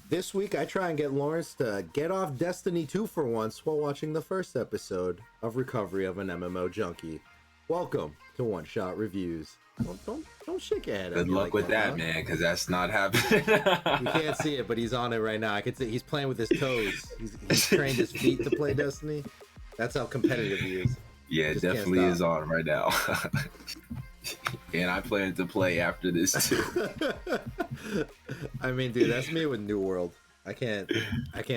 This week, I try and get Lawrence to get off Destiny 2 for once while watching the first episode of Recovery of an MMO Junkie. Welcome to One Shot Reviews. Don't shake your head. Good luck with that, man, because that's not happening. You can't see it, but he's on it right now. I can see he's playing with his toes. He's trained his feet to play Destiny. That's how competitive he is. Yeah, it definitely is on right now. And I plan to play after this too. I mean, dude, that's me with New World. I can't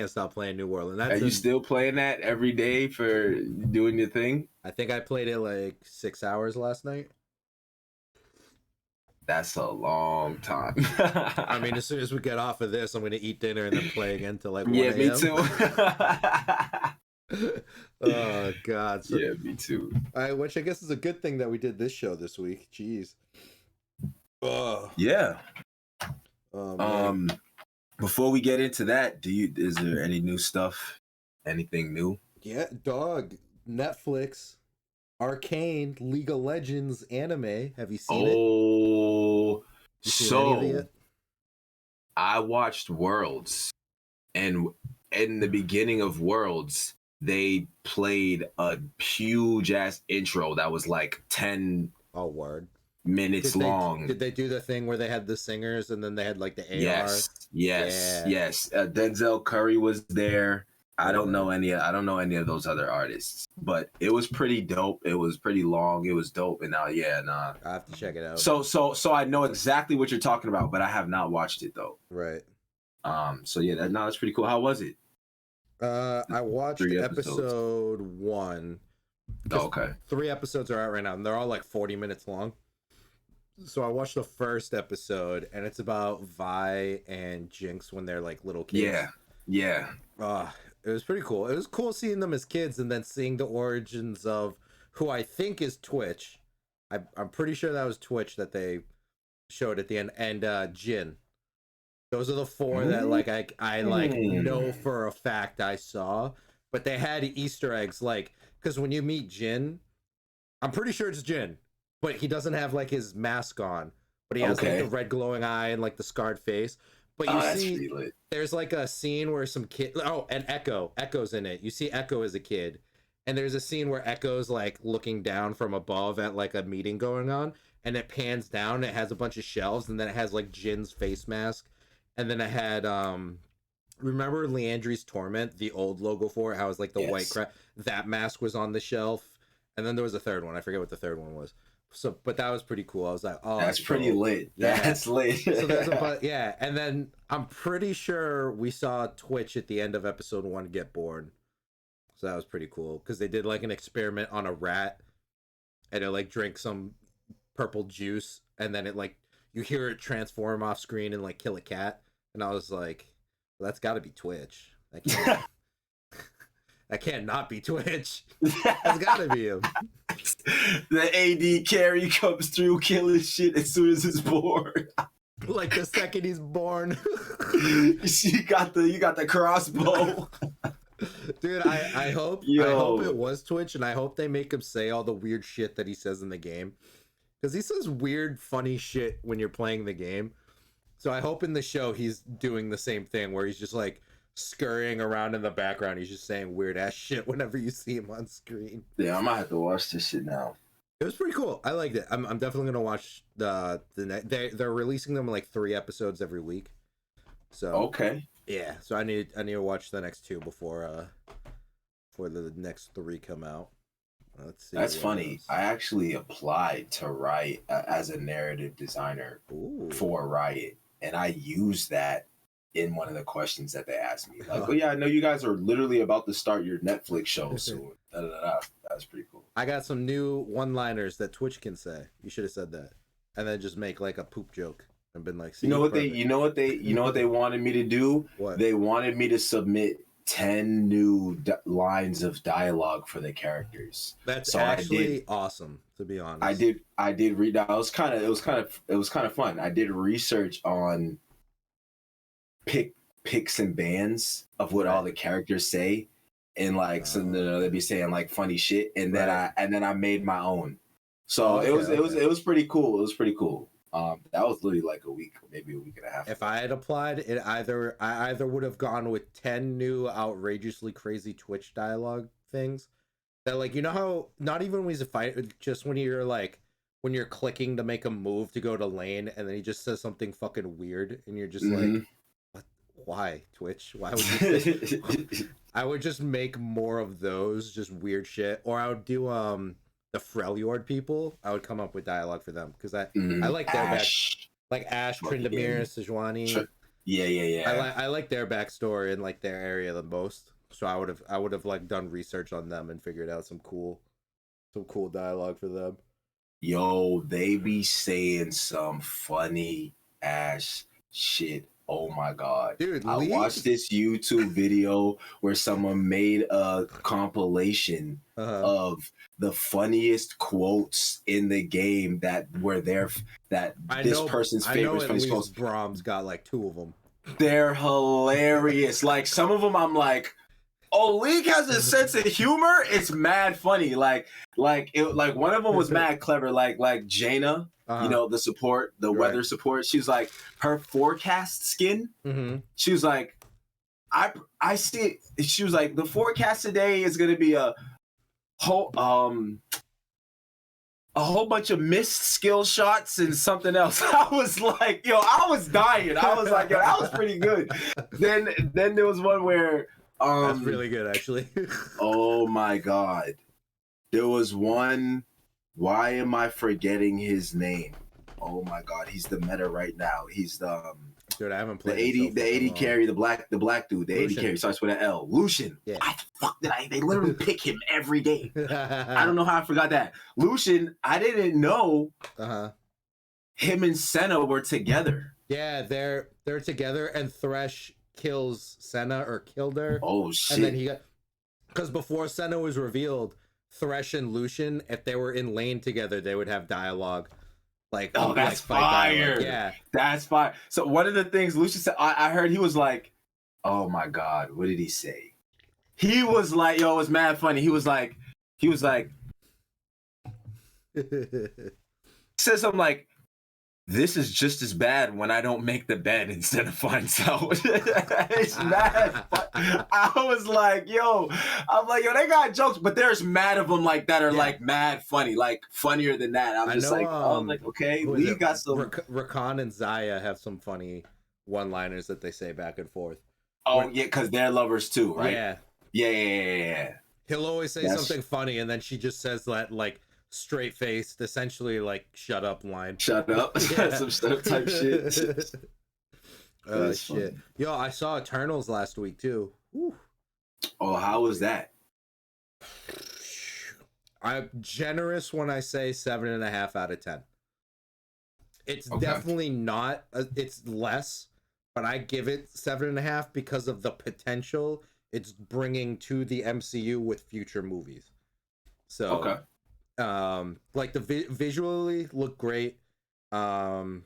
stop playing New World. And that's Are you still playing that every day for doing your thing? I think I played it like 6 hours last night. That's a long time. I mean, as soon as we get off of this, I'm gonna eat dinner and then play again till like 1 Yeah, me too. Oh God. So, yeah, me too. which I guess is a good thing that we did this show this week. Jeez. Yeah. Oh, before we get into that, is there any new stuff? Anything new? Yeah, dog. Netflix, Arcane, League of Legends anime. Have you seen it? Oh, So I watched Worlds, and in the beginning of Worlds, they played a huge ass intro that was like 10 minutes long. Did they do the thing where they had the singers and then they had like the AR? Yes. Denzel Curry was there. I don't know any of those other artists, but it was pretty dope. It was pretty long. It was dope, and I have to check it out. So I know exactly what you're talking about, but I have not watched it though. Right. So yeah, that's pretty cool. How was it? I watched episode 1. Okay. 3 episodes are out right now, and they're all like 40 minutes long. So I watched the first episode, and it's about Vi and Jinx when they're like little kids. Yeah. It was pretty cool. It was cool seeing them as kids and then seeing the origins of who I think is Twitch. I'm pretty sure that was Twitch that they showed at the end, and Jin. Those are the 4 that like I like know for a fact I saw, but they had Easter eggs like because when you meet Jin, I'm pretty sure it's Jin, but he doesn't have like his mask on, but he has like the red glowing eye and like the scarred face. But you see, there's like a scene where some kid. Oh, and Echo's in it. You see Echo as a kid, and there's a scene where Echo's like looking down from above at like a meeting going on, and it pans down. And it has a bunch of shelves, and then it has like Jin's face mask, and then it had remember Leandri's Torment, the old logo for it, how it was like the white crap. That mask was on the shelf, and then there was a third one. I forget what the third one was. So, but that was pretty cool. I was like, oh, that's pretty lit. Yeah. That's lit. So there's and then I'm pretty sure we saw Twitch at the end of episode 1 get born. So that was pretty cool because they did like an experiment on a rat, and it like drank some purple juice, and then it like you hear it transform off screen and like kill a cat, and I was like, well, that's got to be Twitch. That can't not be Twitch. That's got to be him. The AD carry comes through killing shit as soon as it's born. Like the second he's born. You got the crossbow. Dude, I hope it was Twitch, and I hope they make him say all the weird shit that he says in the game. Because he says weird, funny shit when you're playing the game. So I hope in the show he's doing the same thing where he's just like scurrying around in the background. He's just saying weird ass shit whenever you see him on screen. Yeah, I might have to watch this shit now. It was pretty cool. I liked it. I'm definitely gonna watch the next. They're releasing them like 3 episodes every week. So okay. Yeah. So I need to watch the next 2 before the next 3 come out. Let's see. That's funny. I actually applied to Riot as a narrative designer for Riot, and I used that in one of the questions that they asked me. Like, oh yeah, I know you guys are literally about to start your Netflix show soon. That was pretty cool. I got some new one-liners that Twitch can say. You should have said that, and then just make like a poop joke and been like, you know what they wanted me to do? What? They wanted me to submit 10 new lines of dialogue for the characters. That's actually awesome, to be honest. I did read that. It was kind of fun. I did research on picks and bans of what all the characters say, and like they'd be saying like funny shit, and then I made my own. So it was pretty cool. It was pretty cool. That was literally like a week, maybe a week and a half If ago. I had applied, I either would have gone with 10 new outrageously crazy Twitch dialogue things that, like, you know how not even when he's a fight, just when you're like when you're clicking to make a move to go to lane and then he just says something fucking weird and you're just like, what? Why Twitch? Why would you say? I would just make more of those, just weird shit, or I would do the Freljord people. I would come up with dialogue for them because I like their back, like Ash, Tryndamere, Sejuani. Yeah. I like their backstory and like their area the most. So I would have like done research on them and figured out some cool dialogue for them. Yo, they be saying some funny ass shit. Oh my god. Dude, I watched this YouTube video where someone made a compilation of the funniest quotes in the game that were there, that person's favorite funny quotes. Brahms got like 2 of them. They're hilarious. Like some of them I'm like, oh, League has a sense of humor. It's mad funny. Like one of them was mad clever. Like Jaina, you know, the support, the weather support. She was like, her forecast skin. She was like, I see. She was like, the forecast today is gonna be a whole bunch of missed skill shots and something else. I was like, yo, I was dying. I was like, yo, that was pretty good. Then there was one where. That's really good, actually. Oh my god. There was one. Why am I forgetting his name? Oh my god, he's the meta right now. He's the dude, I haven't played the 80 carry, the black dude, the Lucian. 80 carry starts with an L. Lucian. Yeah. Why the fuck did they literally pick him every game? I don't know how I forgot that. Lucian, I didn't know him and Senna were together. Yeah, they're together, and Thresh kills Senna or killed her. Oh shit. And then he got, because before Senna was revealed, Thresh and Lucian, if they were in lane together, they would have dialogue. Like, oh, that's fire. Yeah, that's fire. So one of the things Lucian said, I heard he was like, oh my god, what did he say? He was like, yo, it was mad funny. He was like said something like, this is just as bad when I don't make the bed instead of finds out. It's mad. I was like, yo, they got jokes, but there's mad of them like that are like mad funny, like funnier than that. I'm just like, okay, Lee got some. Rakan and Zaya have some funny one-liners that they say back and forth. Oh yeah, because they're lovers too, right? Yeah. He'll always say something funny, and then she just says that like straight-faced, essentially like "shut up" line. Shut up, some shut up type shit. Shit. Funny. Yo, I saw Eternals last week too. Whew. Oh, how was that? I'm generous when I say 7.5 out of 10. It's definitely not. It's less, but I give it 7.5 because of the potential it's bringing to the MCU with future movies. So, like the visually looked great. The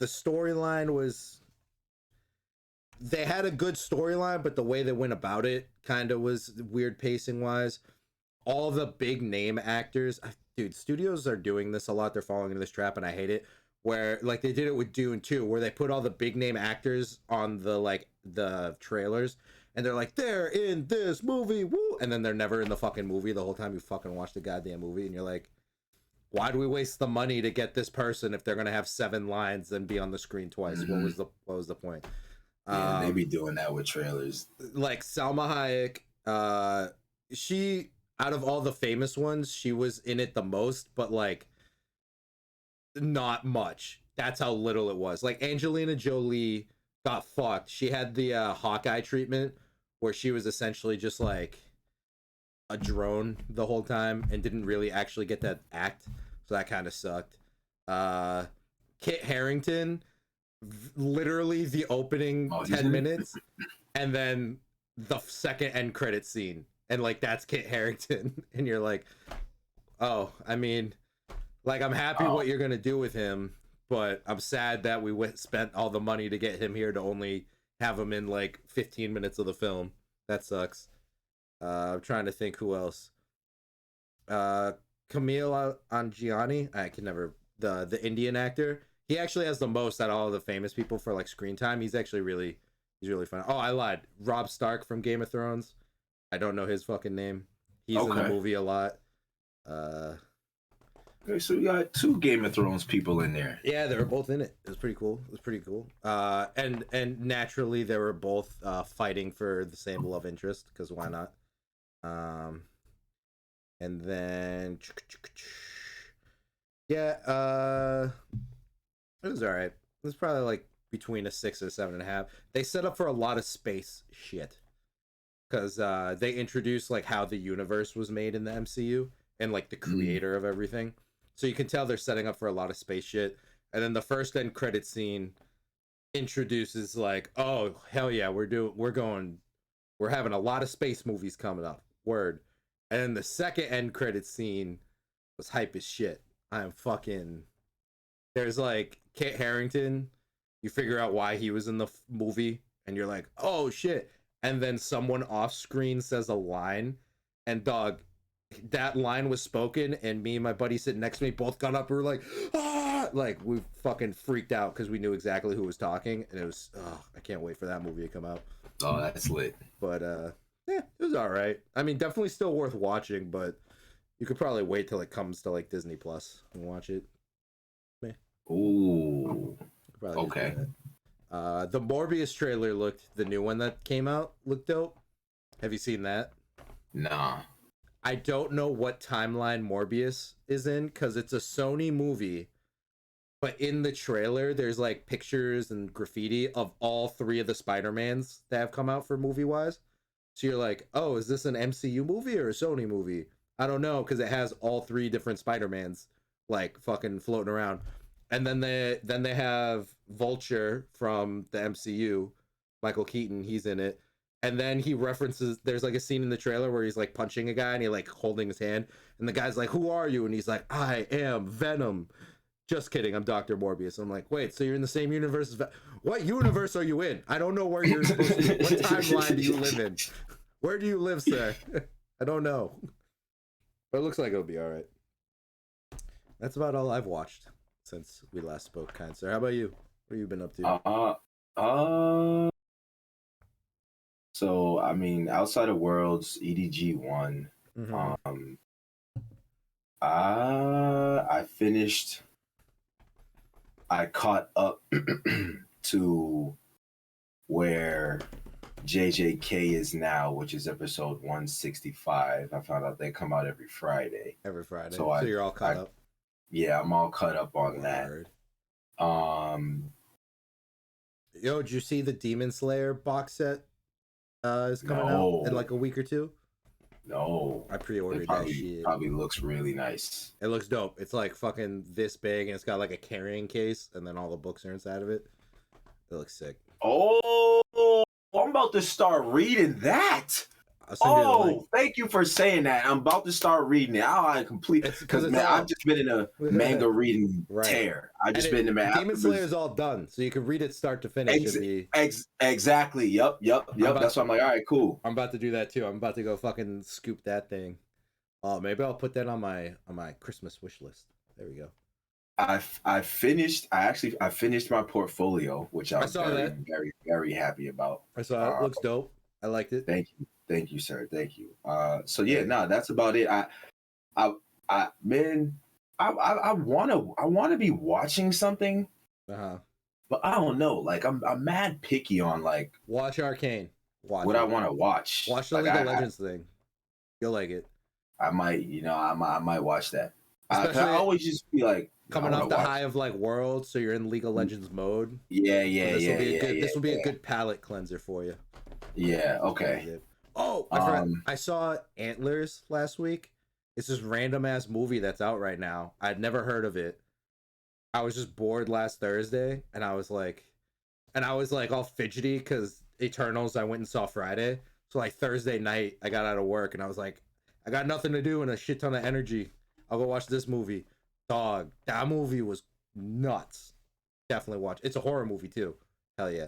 storyline was. They had a good storyline, but the way they went about it kind of was weird pacing wise. All the big name actors, dude, studios are doing this a lot. They're falling into this trap, and I hate it. Where like they did it with Dune 2, where they put all the big name actors on the trailers, and they're like, they're in this movie, woo, and then they're never in the fucking movie the whole time you fucking watch the goddamn movie, and you're like, why do we waste the money to get this person if they're gonna have 7 lines and be on the screen twice? What was the point? Yeah, they be doing that with trailers. Like Salma Hayek, she, out of all the famous ones, she was in it the most, but like not much. That's how little it was. Like Angelina Jolie got fucked. She had the Hawkeye treatment where she was essentially just like a drone the whole time and didn't really actually get that act. So that kind of sucked. Kit Harington, literally the opening 10 minutes and then the second end credit scene, and like that's Kit Harington, and you're like, oh, I mean, like I'm happy what you're gonna do with him, but I'm sad that we spent all the money to get him here to only have him in like 15 minutes of the film. That sucks. I'm trying to think who else. Camille Angiani, I can never the Indian actor. He actually has the most out of all the famous people for like screen time. He's really fun. Oh, I lied. Rob Stark from Game of Thrones. I don't know his fucking name. He's in the movie a lot. Okay, so you got 2 Game of Thrones people in there. Yeah, they were both in it. It was pretty cool. And naturally they were both fighting for the same love interest, because why not? And then yeah, it was all right. It was probably like between a 6 or 7.5. They set up for a lot of space shit, because they introduced like how the universe was made in the MCU and like the creator of everything. So you can tell they're setting up for a lot of space shit. And then the first end credit scene introduces like, oh hell yeah, we're having a lot of space movies coming up. Word. And then the second end credit scene was hype as shit. There's like Kit Harington. You figure out why he was in the movie, and you're like, oh shit. And then someone off screen says a line, and dog, that line was spoken, and me and my buddy sitting next to me both got up. We were like, ah, like we fucking freaked out because we knew exactly who was talking, and it was, I can't wait for that movie to come out. Oh, that's lit. But yeah, it was all right. I mean, definitely still worth watching, but you could probably wait till it comes to like Disney Plus and watch it. Ooh. Okay. The Morbius trailer the new one that came out looked dope. Have you seen that? Nah. I don't know what timeline Morbius is in, because it's a Sony movie, but in the trailer there's like pictures and graffiti of all 3 of the Spider-Mans that have come out for movie-wise. So you're like, oh, is this an MCU movie or a Sony movie? I don't know, because it has all 3 different Spider-Mans like fucking floating around. And then they have Vulture from the MCU, Michael Keaton, he's in it. And then he references, there's like a scene in the trailer where he's like punching a guy and he like holding his hand, and the guy's like, who are you? And he's like, I am Venom. Just kidding, I'm Dr. Morbius. I'm like, wait, so you're in the same universe as what universe are you in? I don't know where you're supposed to be. What timeline do you live in? Where do you live, sir? I don't know. But it looks like it'll be all right. That's about all I've watched since we last spoke, kind sir. How about you? What have you been up to? So I mean, outside of Worlds, EDG 1. Mm-hmm. I caught up to where JJK is now, which is episode 165. I found out they come out every Friday. Every Friday. So you're all caught up. Yeah, I'm all caught up on that. Yo, did you see the Demon Slayer box set is coming out in like a week or 2? No. I pre-ordered that shit. Probably looks really nice. It looks dope. It's like fucking this big, and it's got like a carrying case, and then all the books are inside of it. It looks sick. Oh, I'm about to start reading that. Oh, thank you for saying that. I'm about to start reading it. I complete because man, I've just been in a manga reading tear. I've just been in a Demon Slayer is all done, so you can read it start to finish. Exactly. Yep. That's why I'm like, all right, cool. I'm about to do that too. I'm about to go fucking scoop that thing. Oh, maybe I'll put that on my Christmas wish list. There we go. I finished my portfolio, which I'm very, very happy about. I saw it. Looks dope. I liked it. Thank you, sir. Thank you. So yeah, that's about it. I wanna be watching something, but I don't know. Like I'm mad picky on like watch Arcane. What I want to watch. Watch the League of Legends thing. You'll like it. I might watch that. I always just be like coming off the high of like Worlds, so you're in League of Legends mode. Yeah. This will be a good palate cleanser for you. Yeah. Okay. Oh, I saw Antlers last week. It's this random ass movie that's out right now. I'd never heard of it. I was just bored last Thursday, and I was like all fidgety because Eternals I went and saw Friday. So like Thursday night, I got out of work and I was like, I got nothing to do and a shit ton of energy. I'll go watch this movie. Dog, that movie was nuts. Definitely watch. It's a horror movie too. Hell yeah.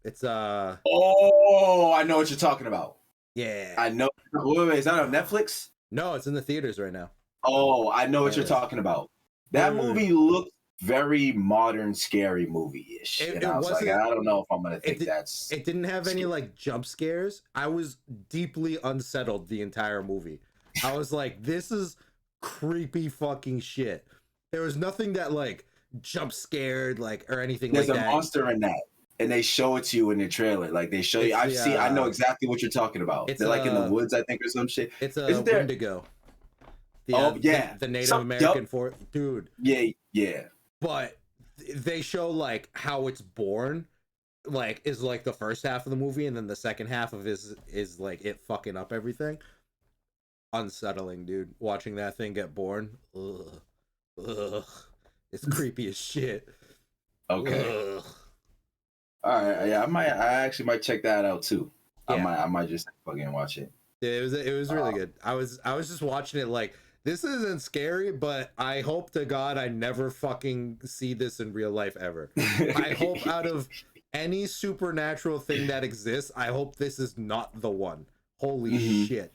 It's Oh, I know what you're talking about. Yeah. I know. Wait, is that on Netflix? No, it's in the theaters right now. Oh, I know what you're talking about. That Dude, movie looked very modern, scary movie-ish. it, And it I was like, wasn't. I don't know if I'm gonna It think did, that's it didn't have any scary. like jump scares. I was deeply unsettled the entire movie. I was like, this is creepy fucking shit. There was nothing that like jump scared like or anything There's like a that. monster in that. And they show it to you in the trailer. Like they show you. It's the I know exactly what you're talking about. it's They're like in the a woods, I think, or some shit. it's a Isn't there? Wendigo. Oh yeah. The Native Some yup. American for dude. Yeah, yeah. But they show like how it's born, like is like the first half of the movie, and then the second half of is like it fucking up everything. Unsettling, dude. Watching that thing get born, ugh, ugh. It's creepy as shit. Okay. Ugh. All right. Yeah, I actually might check that out too. Yeah, I might just fucking watch it. it was really good. I was just watching it like this isn't scary, but I hope to God I never fucking see this in real life ever. I hope out of any supernatural thing that exists, I hope this is not the one. Holy shit.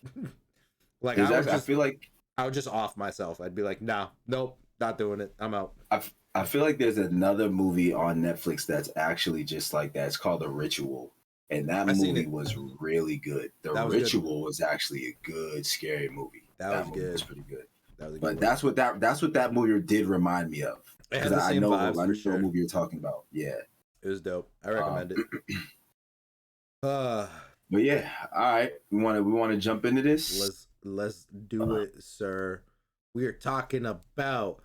Like I feel like I would just off myself. I'd be like, nah, nope, not doing it. I'm out. I feel like there's another movie on Netflix that's actually just like that. It's called The Ritual. And that I seen movie it. was really good. The That was good. Ritual was actually a good, scary movie. That was movie good. was pretty good. That was a good But one. that's what that movie did remind me of. It had Because the I same know vibes I for know sure. what movie you're talking about. Yeah. It was dope. I recommend it. But yeah, all right. We want to jump into this. Let's do it, sir. We are talking about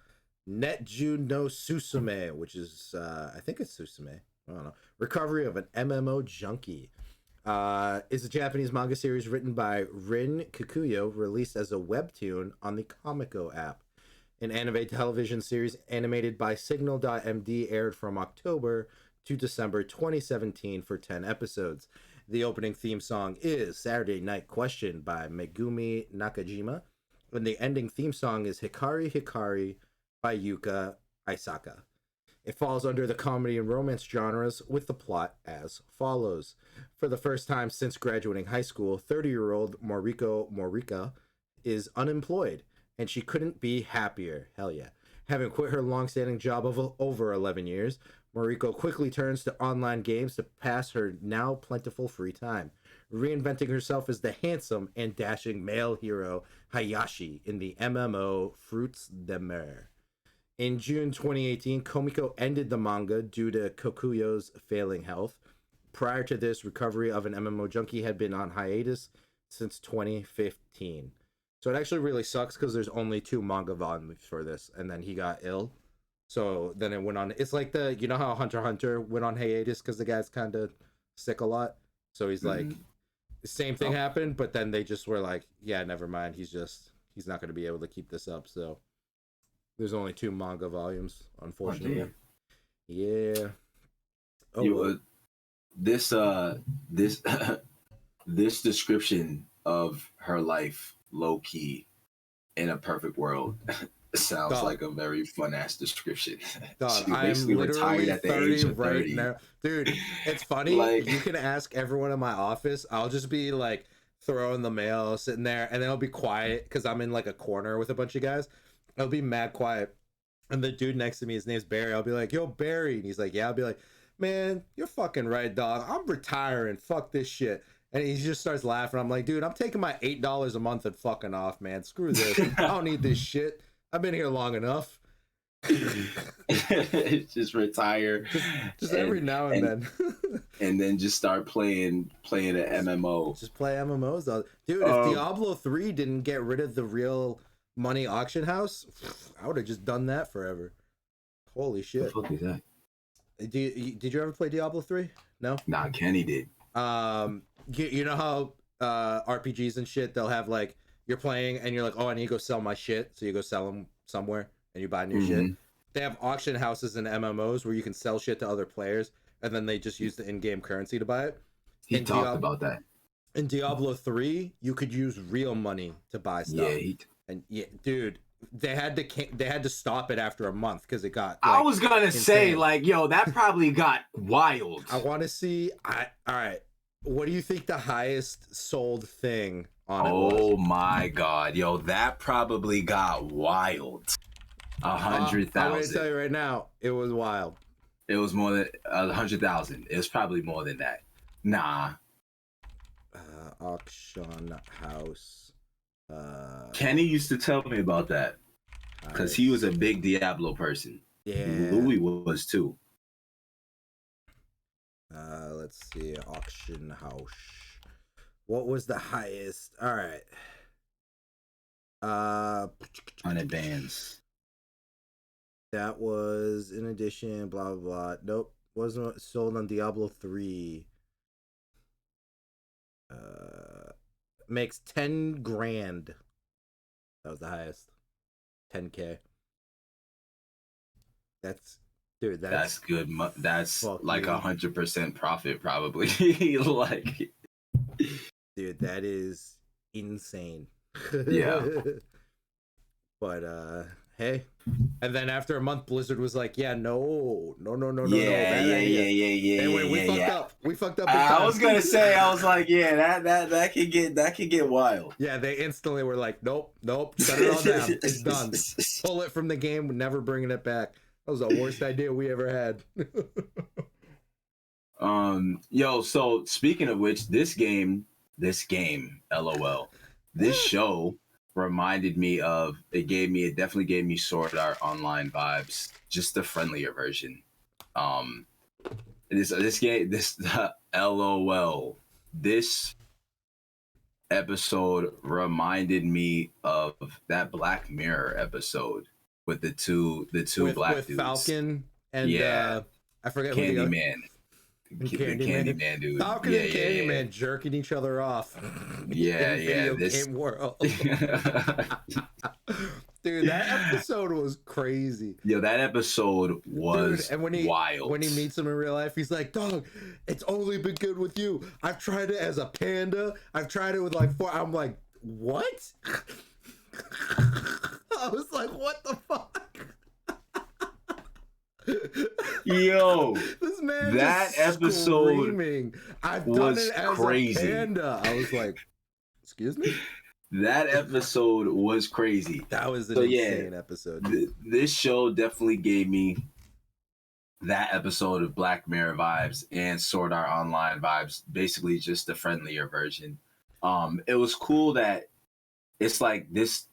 Netju no Susume, which is I think it's Susume. I don't know. Recovery of an MMO Junkie. Is a Japanese manga series written by Rin Kikuyo, released as a webtoon on the Comico app. An anime television series animated by Signal.md aired from October to December 2017 for 10 episodes. The opening theme song is Saturday Night Question by Megumi Nakajima, and the ending theme song is Hikari Hikari by Yuka Aisaka. It falls under the comedy and romance genres with the plot as follows. For the first time since graduating high school, 30-year-old Moriko Morika is unemployed, and she couldn't be happier. Hell yeah. Having quit her long-standing job of over 11 years, Moriko quickly turns to online games to pass her now plentiful free time, reinventing herself as the handsome and dashing male hero Hayashi in the MMO Fruits de Mer. In June 2018, Komiko ended the manga due to Kokuyo's failing health. Prior to this, Recovery of an MMO Junkie had been on hiatus since 2015. So it actually really sucks because there's only 2 manga volumes for this, and then he got ill. So then it went on. It's like you know how Hunter x Hunter went on hiatus because the guy's kind of sick a lot. So he's like, the same thing happened, but then they just were like, yeah, never mind. He's not going to be able to keep this up. So there's only 2 manga volumes, unfortunately. Oh, yeah. Oh, this this description of her life, low key, in a perfect world, sounds like a very fun ass description. Dog, I'm literally 30 right now. Dude, it's funny. Like, you can ask everyone in my office. I'll just be like throwing the mail, sitting there, and then I'll be quiet because I'm in like a corner with a bunch of guys. I'll be mad quiet. And the dude next to me, his name's Barry. I'll be like, yo, Barry. And he's like, yeah. I'll be like, man, you're fucking right, dog. I'm retiring. Fuck this shit. And he just starts laughing. I'm like, dude, I'm taking my $8 a month and fucking off, man. Screw this. I don't need this shit. I've been here long enough. Just retire. Just every now and then. And then just start playing an MMO. Just play MMOs. Dude, if Diablo 3 didn't get rid of the real money auction house, I would have just done that forever. Holy shit. What the fuck is that? Did you ever play Diablo 3? No? Nah, Kenny did. You know how RPGs and shit, they'll have like, you're playing and you're like, oh, I need to go sell my shit. So you go sell them somewhere and you buy new shit. They have auction houses in MMOs where you can sell shit to other players and then they just use the in-game currency to buy it. He talked about that. In Diablo 3, you could use real money to buy stuff. Yeah, dude, they had to stop it after a month because it got. Like, I was gonna say, like, yo, that probably got wild. I want to see. All right. What do you think the highest sold thing on it was? Oh my god, yo, that probably got wild. 100,000. I'm going to tell you right now, it was wild. It was more than 100,000. It was probably more than that. Nah. Auction house. Kenny used to tell me about that because he was a big Diablo person. Yeah. Louis was too. Let's see. Auction house. What was the highest? All right. 100 bands. That was in addition, blah blah blah. Nope. Wasn't sold on Diablo 3. Makes 10 grand. That was the highest. 10K. That's dude, that's good. That's like 100% profit probably. Like, dude, that is insane. Yeah. But hey, and then after a month, Blizzard was like, "Yeah, no." Yeah. We fucked up. I was gonna say, I was like, yeah, that could get wild. Yeah, they instantly were like, "Nope, shut it all down. It's done. Pull it from the game. We're never bringing it back." That was the worst idea we ever had. Yo, so speaking of which, this game, LOL, this show reminded me of, it definitely gave me Sword Art Online vibes, just the friendlier version. This game, LOL, this episode reminded me of that Black Mirror episode with the two black dudes, Falcon and I forget Candyman. The Candyman dude. Falcon and Candyman jerking each other off. This game world. Dude, that episode was crazy. Yo, that episode was wild. When he meets him in real life, he's like, "Dog, it's only been good with you. I've tried it as a panda. I've tried it with like 4." I'm like, what? I was like, what the fuck? Yo, this man that episode screaming, I've done it as crazy. A panda. I was like, excuse me? That episode was crazy. That was an insane episode. This show definitely gave me that episode of Black Mirror vibes and Sword Art Online vibes, basically just the friendlier version. It was cool that it's like this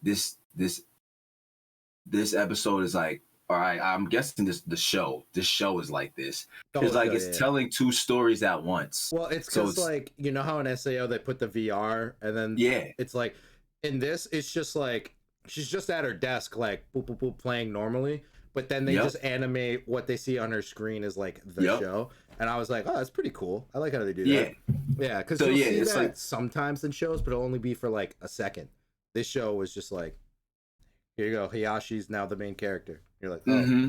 episode is like, all right, I'm guessing this show is like this. It's like it's telling two stories at once. Well, it's because like, you know how in SAO they put the VR and then it's like in this it's just like she's just at her desk like boop boop boop playing normally, but then they just animate what they see on her screen as like the show. And I was like, oh, that's pretty cool. I like how they do that. Yeah, because you'll see that like sometimes in shows, but it'll only be for like a second. This show was just like, here you go, Hayashi's now the main character. You're like, oh. Mm-hmm.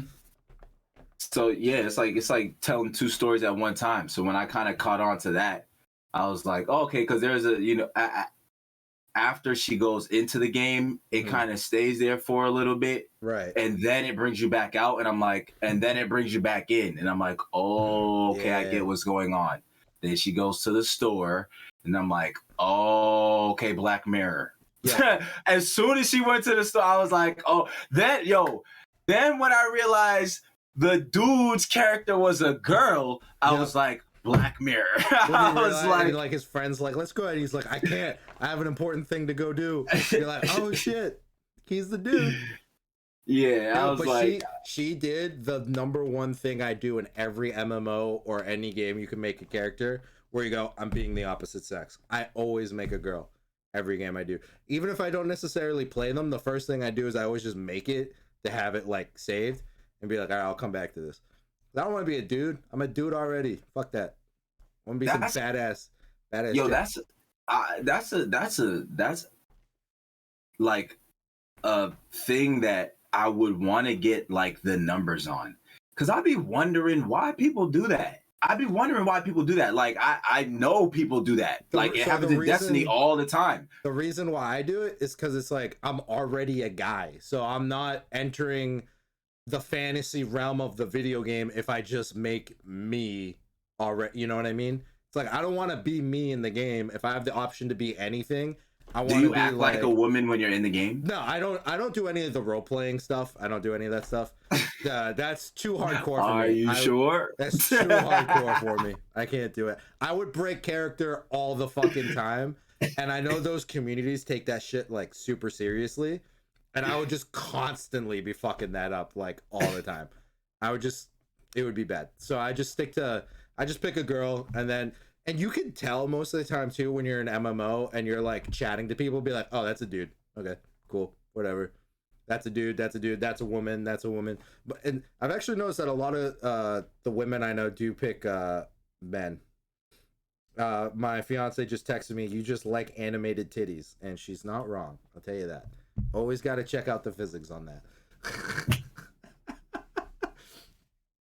So yeah, it's like telling two stories at one time. So when I kind of caught on to that, I was like, oh, okay, because there's after she goes into the game, it kind of stays there for a little bit, right? And then it brings you back out, and I'm like, and then it brings you back in, and I'm like, oh, okay, I get what's going on. Then she goes to the store, and I'm like, oh, okay, Black Mirror. Yeah. As soon as she went to the store, I was like, oh, Then when I realized the dude's character was a girl, I was like, Black Mirror. I was like his friend's like, let's go ahead. He's like, I can't. I have an important thing to go do. You're like, oh shit, he's the dude. Yeah, I was like, she did the number one thing I do in every MMO or any game you can make a character where you go, I'm being the opposite sex. I always make a girl. Every game I do, even if I don't necessarily play them, the first thing I do is I always just make it to have it like saved and be like, all right, I'll come back to this. I don't want to be a dude. I'm a dude already. Fuck that. I want to be some badass. Yo, shit. that's like a thing that I would want to get like the numbers on, because I'd be wondering why people do that. Like, I know people do that. Like, it happens in Destiny all the time. The reason why I do it is because it's like, I'm already a guy. So I'm not entering the fantasy realm of the video game if I just make me already. You know what I mean? It's like, I don't want to be me in the game. If I have the option to be anything, I Do want to you be act like a woman when you're in the game? No, I don't do any of the role playing stuff. I don't do any of that stuff. That's too hardcore for me. Are you sure? That's too hardcore for me. I can't do it. I would break character all the fucking time, and I know those communities take that shit like super seriously, and I would just constantly be fucking that up like all the time. It would be bad. So I just pick a girl, and you can tell most of the time too when you're in MMO and you're like chatting to people, be like, oh, that's a dude. Okay, cool, whatever. That's a dude. That's a dude. That's a woman. That's a woman. And I've actually noticed that a lot of the women I know do pick men. My fiance just texted me, "You just like animated titties," and she's not wrong. I'll tell you that. Always got to check out the physics on that.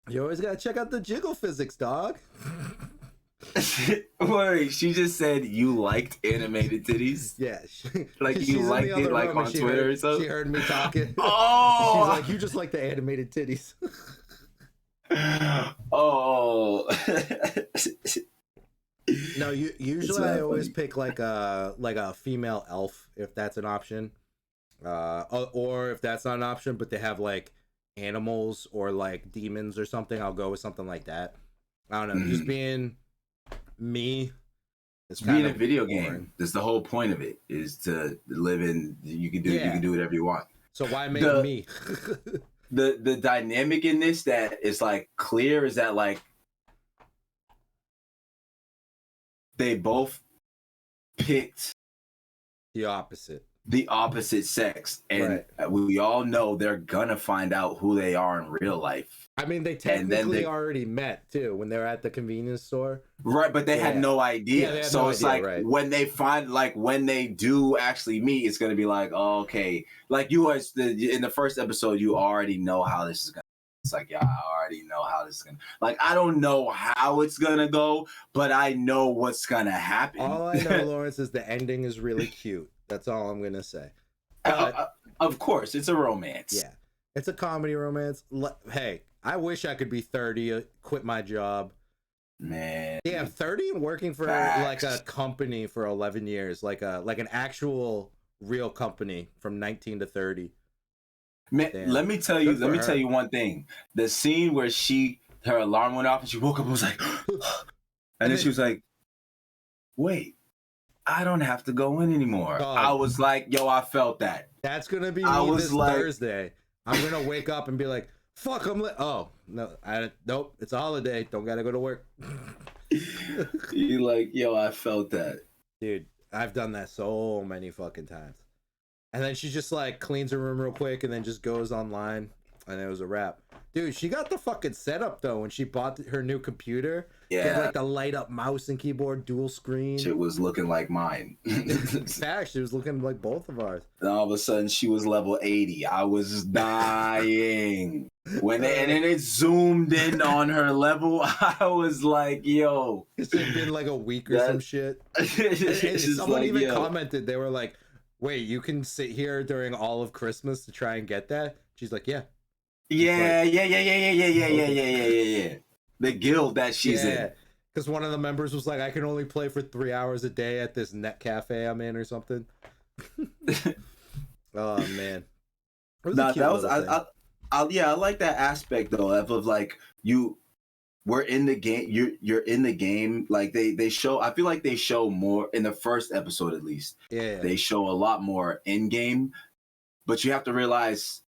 You always got to check out the jiggle physics, dog. Wait, she just said you liked animated titties? Yeah. Like you liked it like on Twitter or something? She heard me talking. Oh! She's like, you just like the animated titties. Oh. No, usually I always pick like a female elf if that's an option. Or if that's not an option, but they have like animals or like demons or something, I'll go with something like that. I don't know, just being me. It's being a video game. That's the whole point of it, is to live in. You can do whatever you want. So why make me? the dynamic in this that is like clear is that like they both picked the opposite sex, and we all know they're gonna find out who they are in real life. I mean, they technically already met too when they were at the convenience store, right? But they had no idea. Had so no it's idea, like when they find, like when they do actually meet, it's gonna be like, oh, okay, like in the first episode, you already know how this is gonna. It's like, yeah, I already know how this is gonna. Like, I don't know how it's gonna go, but I know what's gonna happen. All I know, Lawrence, is the ending is really cute. That's all I'm gonna say. Of course, it's a romance. Yeah, it's a comedy romance. Hey, I wish I could be 30, quit my job. Man, yeah, 30 and working for like a company for 11 years, like an actual real company from 19 to 30. Man, damn. Let me tell you one thing. The scene where her alarm went off and she woke up and was like, and then she was like, wait, I don't have to go in anymore. I was like, yo, I felt that. That's gonna be me this Thursday. I'm gonna wake up and be like, fuck, I'm oh no, nope, it's a holiday, don't gotta go to work. You're like, yo, I felt that. Dude, I've done that so many fucking times. And then she just like cleans her room real quick and then just goes online, and it was a wrap. Dude, she got the fucking setup though when she bought her new computer. Yeah, like the light up mouse and keyboard, dual screen. Shit was looking like mine. In fact, she was looking like both of ours. And all of a sudden, she was level 80. I was dying. And then it zoomed in on her level. I was like, yo. It's been like a week or some shit. And someone like, even commented, they were like, wait, you can sit here during all of Christmas to try and get that? She's like, yeah. Yeah. The guild that she's in. Because one of the members was like, I can only play for 3 hours a day at this net cafe I'm in or something. Oh man. I like that aspect though of like we're in the game, you're in the game. Like they show, I feel like they show more in the first episode at least. Yeah. They show a lot more in game, but you have to realize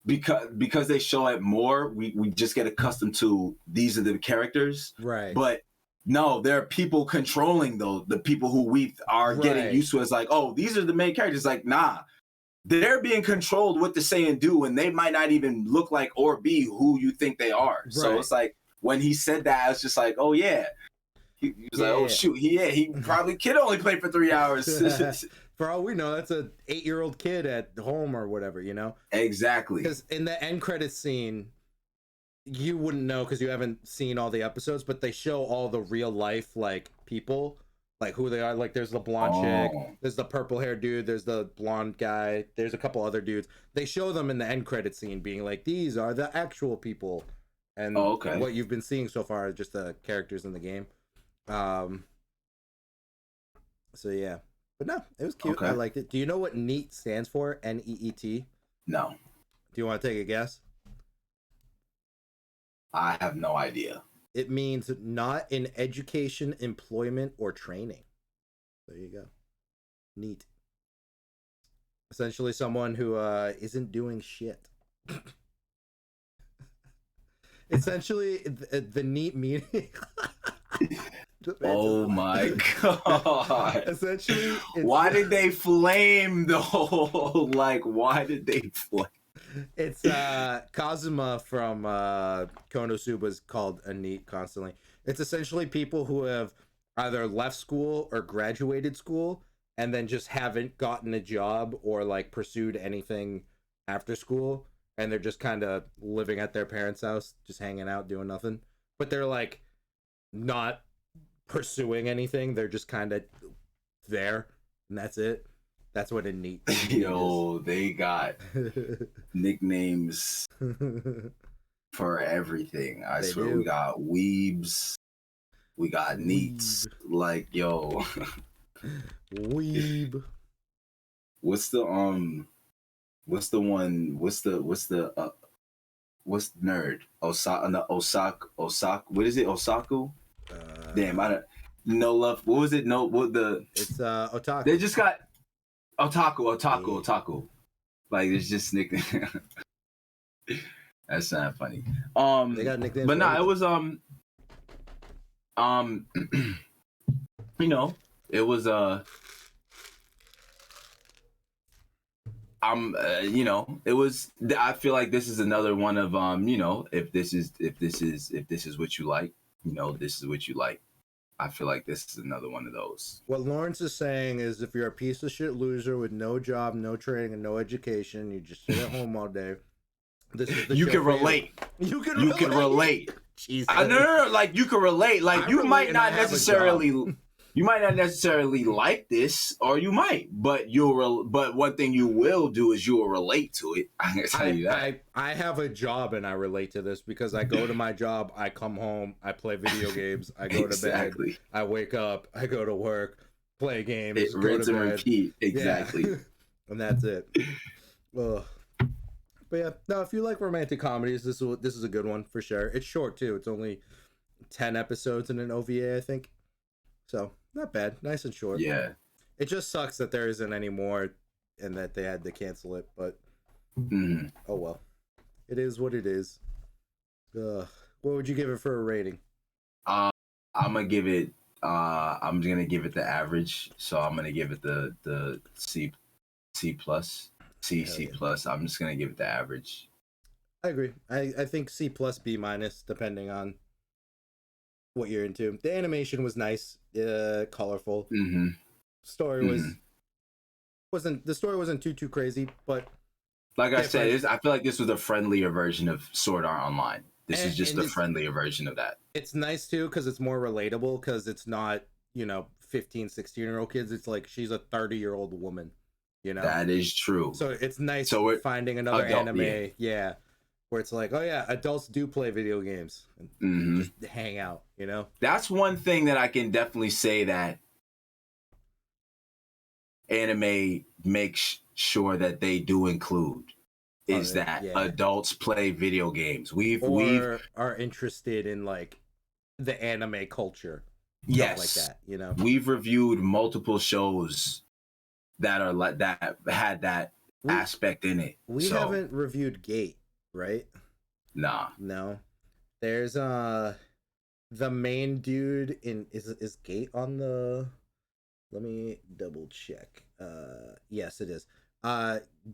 because they show it more, we just get accustomed to these are the characters. Right. But no, there are people controlling the people who we are getting used to as like, oh, these are the main characters. Like, nah. They're being controlled what to say and do, and they might not even look like or be who you think they are. Right. So it's like when he said that, I was just like, oh yeah. He was like, oh shoot, he probably could only play for 3 hours. For all we know, that's a 8-year-old kid at home or whatever, you know? Exactly. Because in the end credits scene, you wouldn't know because you haven't seen all the episodes, but they show all the real life like people. Like who they are. Like there's the blonde chick, there's the purple haired dude, there's the blonde guy, there's a couple other dudes. They show them in the end credit scene being like, these are the actual people. And what you've been seeing so far is just the characters in the game. So yeah. But no, it was cute. Okay. I liked it. Do you know what NEET stands for? NEET. No, Do you want to take a guess? I have no idea. It means not in education, employment, or training. There you go. Neat. Essentially, someone who isn't doing shit. Essentially, the neat meaning. Oh my god! Essentially, why did they flame the whole? Like, why did they flame? It's Kazuma from Konosuba's called a NEET constantly. It's essentially people who have either left school or graduated school and then just haven't gotten a job or like pursued anything after school, and they're just kind of living at their parents' house, just hanging out, doing nothing. But they're like not pursuing anything. They're just kind of there, and that's it. That's what a NEET is. Yo, they got nicknames for everything. I They swear, do. we got weebs, we got neats. Like, yo, Weeb. what's the one? What's nerd? Osaka. What is it? Osaku? Damn, I don't. No love. What was it? No, what the? It's otaku. They just got otaku. Like, it's just nickname. That's not funny. They got nicknames. But for no, it everything. was you know, it was you know, it was. I feel like this is another one of you know, if this is what you like, you know, this is what you like. I feel like this is another one of those. What Lawrence is saying is, if you're a piece of shit loser with no job, no training, and no education, you just sit at home all day. This is the You show can for relate. You can You can relate. Jesus. No, like, you can relate. Like, I you relate might and I not have a necessarily, job. you might not necessarily like this, or you might, but but one thing you will do is you will relate to it. I can tell you that. I have a job and I relate to this because I go to my job, I come home, I play video games, I go to bed, I wake up, I go to work, play games, It go rinse to and bed. repeat. Exactly. Yeah. And that's it. Ugh. But yeah, no, if you like romantic comedies, this is a good one for sure. It's short too. It's only 10 episodes in an OVA, I think. So, not bad. Nice and short. Yeah. It just sucks that there isn't any more and that they had to cancel it, but oh well. It is what it is. What would you give it for a rating? I'm gonna give it the average. So I'm gonna give it the C plus. C plus. I'm just gonna give it the average. I agree. I think C plus B minus, depending on what you're into. The animation was nice, colorful. Story wasn't too crazy, but like I said, I feel like this was a friendlier version of Sword Art Online. This is just a friendlier version of that. It's nice too because it's more relatable, because it's not 15, 16-year-old kids. It's like she's a 30-year-old woman. That is true. So it's nice finding another adult, anime, where it's like, oh yeah, adults do play video games and just hang out, That's one thing that I can definitely say that anime makes sure that they do include is that adults play video games. We are interested in like the anime culture. Yes, like that, We've reviewed multiple shows that are like that had that aspect in it. We haven't reviewed Gate, right? Nah. No. There's the main dude in is Gate on the, let me double check. Yes, it is.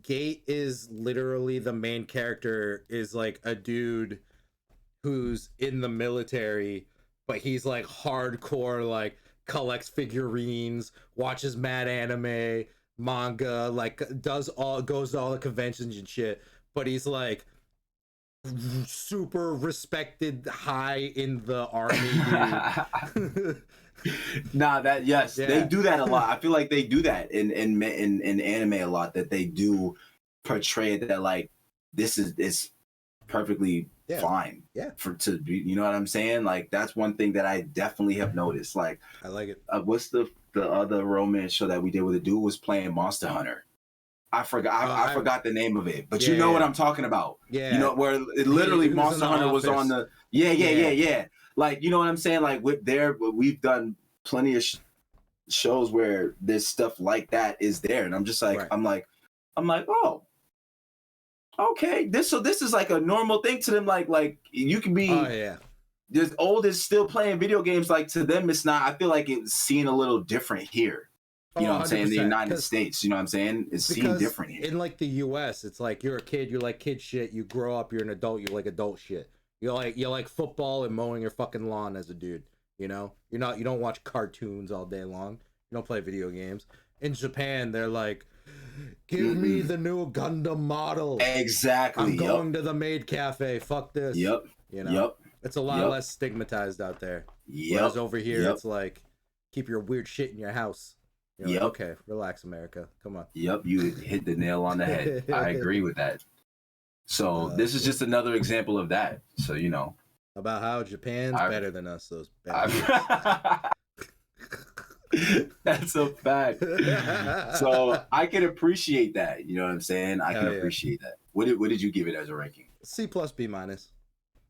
Gate is literally the main character, is like a dude who's in the military, but he's like hardcore, like collects figurines, watches mad anime, manga, like goes to all the conventions and shit, but he's like super respected high in the army, dude. Nah, they do that a lot. I feel like they do that in anime a lot, that they do portray that like this is perfectly fine. Yeah. To be, you know what I'm saying? Like that's one thing that I definitely have noticed. Like I like it. What's the other romance show that we did where the dude was playing Monster Hunter? I forgot. I forgot the name of it, but you know what I'm talking about. Yeah. You know where it literally Monster Hunter was on the. Yeah. Like you know what I'm saying? Like we've done plenty of shows where there's stuff like that is there, and I'm just like, I'm like, oh, okay. This is like a normal thing to them. Like you can be. As old as still playing video games. Like to them, it's not. I feel like it's seen a little different here. You know what I'm saying? In the United States, you know what I'm saying? It's seen different here. In like the US, it's like you're a kid, you like kid shit. You grow up, you're an adult, you like adult shit. You like football and mowing your fucking lawn as a dude. You know, you don't watch cartoons all day long. You don't play video games. In Japan, they're like, give me the new Gundam model. Exactly. I'm going to the maid cafe. Fuck this. Yep. You know. It's a lot less stigmatized out there. Whereas over here, it's like, keep your weird shit in your house. You're like, okay, relax, America. Come on. Yep, you hit the nail on the head. I agree with that. So this is just another example of that. So, you know. About how Japan's better than us. Those That's a fact. So I can appreciate that. You know what I'm saying? I can appreciate that. What did you give it as a ranking? C+, B-.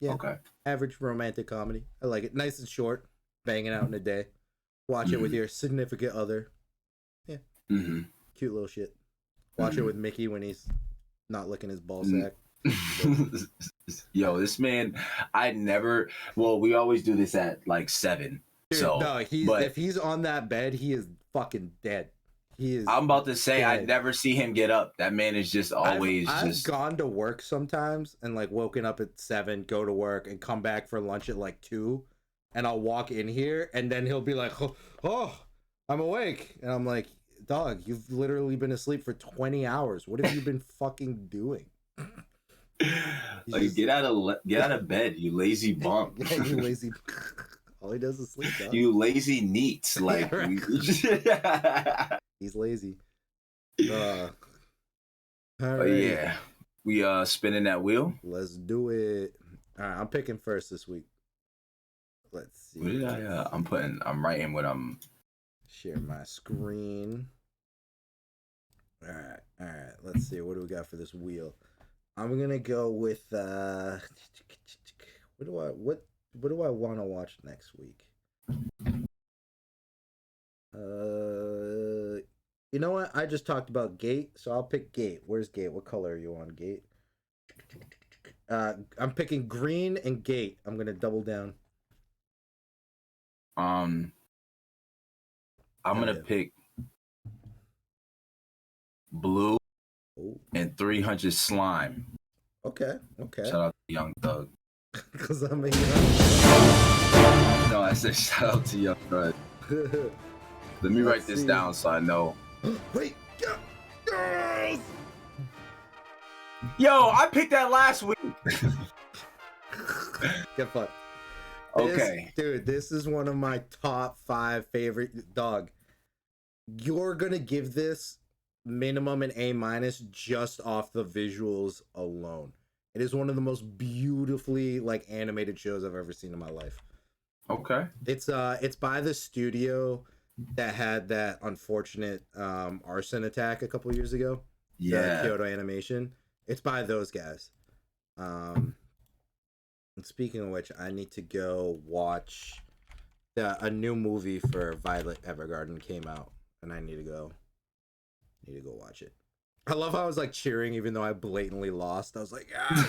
Yeah. Okay. Average romantic comedy. I like it. Nice and short. Banging out in a day. Watch it with your significant other. Yeah. Cute little shit. Watch it with Mickey when he's not licking his ball sack. Yo, this man, we always do this at like 7. Dude, so no, if he's on that bed, he is fucking dead. He is. I'm about to say dead. I never see him get up. That man is just always I've gone to work sometimes and like woken up at 7, go to work and come back for lunch at like 2, and I'll walk in here and then he'll be like, oh, I'm awake, and I'm like, dog, you've literally been asleep for 20 hours. What have you been fucking doing? Like get out of bed, you lazy bum. Yeah, you lazy. All he does is sleep. Dog. You lazy neat. Like he's lazy. All right. Yeah, we spinning that wheel. Let's do it. All right, I'm picking first this week. Let's see. What did I'm writing what I'm. Share my screen. All right. Let's see. What do we got for this wheel? I'm gonna go with what do I want to watch next week? You know what? I just talked about Gate, so I'll pick Gate. Where's Gate? What color are you on, Gate? I'm picking green and Gate. I'm gonna double down. I'm gonna pick blue and 300 slime. Okay. Shout out to Young Thug. Because I'm a young. No, I said shout out to Young Thug. Let me write this down so I know. Wait. Yes! Yo, I picked that last week. Get fucked. Okay. Dude, this is one of my top 5 favorite. Dog, you're gonna give this minimum an A- just off the visuals alone. It is one of the most beautifully like animated shows I've ever seen in my life. Okay. It's by the studio that had that unfortunate arson attack a couple years ago. Yeah. Kyoto Animation. It's by those guys. And speaking of which, I need to go watch a new movie for Violet Evergarden came out, and I need to go watch it. I love how I was like cheering even though I blatantly lost. I was like, ah!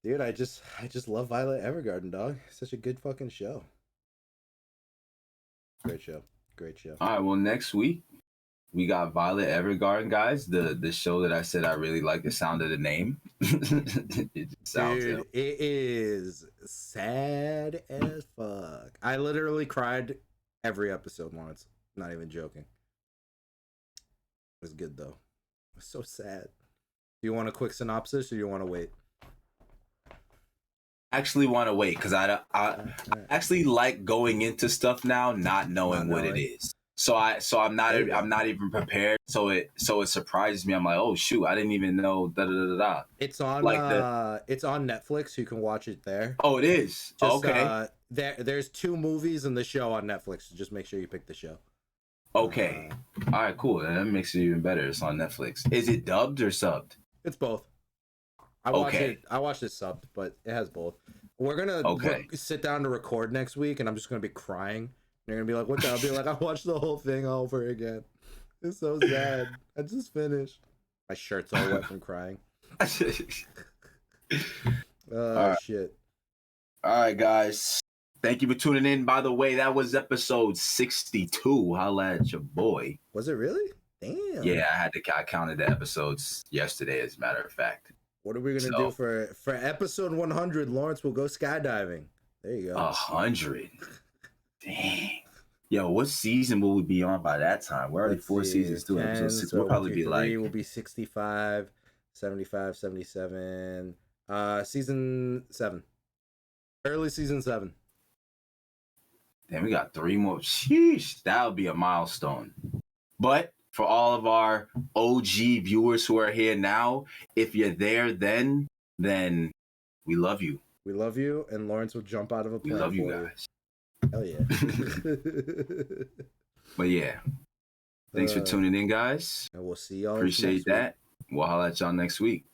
Dude, I just love Violet Evergarden, dog. Such a good fucking show. Great show. All right, well, next week we got Violet Evergarden, guys. The show that I said I really like the sound of the name. It just sounds. Dude, it is sad as fuck. I literally cried every episode once. Not even joking. It was good though. It was so sad. Do you want a quick synopsis or do you want to wait? Actually want to wait because I actually like going into stuff now not knowing what it is. So I'm not even prepared. So it surprises me. I'm like, oh shoot, I didn't even know It's on it's on Netflix. You can watch it there. Oh, it is. Just, okay. There's 2 movies and the show on Netflix. So just make sure you pick the show. Okay. All right, cool. That makes it even better. It's on Netflix. Is it dubbed or subbed? It's both. I watched it subbed, but it has both. We're gonna sit down to record next week, and I'm just gonna be crying. You're gonna be like, "What the?" I'll be like, "I watched the whole thing over again. It's so sad. I just finished. My shirt's all wet from crying." Right. Shit. All right, guys. Thank you for tuning in. By the way, that was episode 62. Holla at your boy. Was it really? Damn. Yeah, I counted the episodes yesterday, as a matter of fact. What are we gonna do for episode 100? Lawrence will go skydiving. There you go. 100. Dang. Yo, what season will we be on by that time? We're already 4 seasons through. Episode 6. We'll probably be like... will be 65, 75, 77. Season 7. Early season 7. Damn, we got 3 more. Sheesh. That would be a milestone. But for all of our OG viewers who are here now, if you're there then we love you. We love you, and Lawrence will jump out of a plane. We love you guys. Hell yeah. But yeah. Thanks for tuning in, guys. And we'll see y'all. Appreciate that. We'll holla at y'all next week.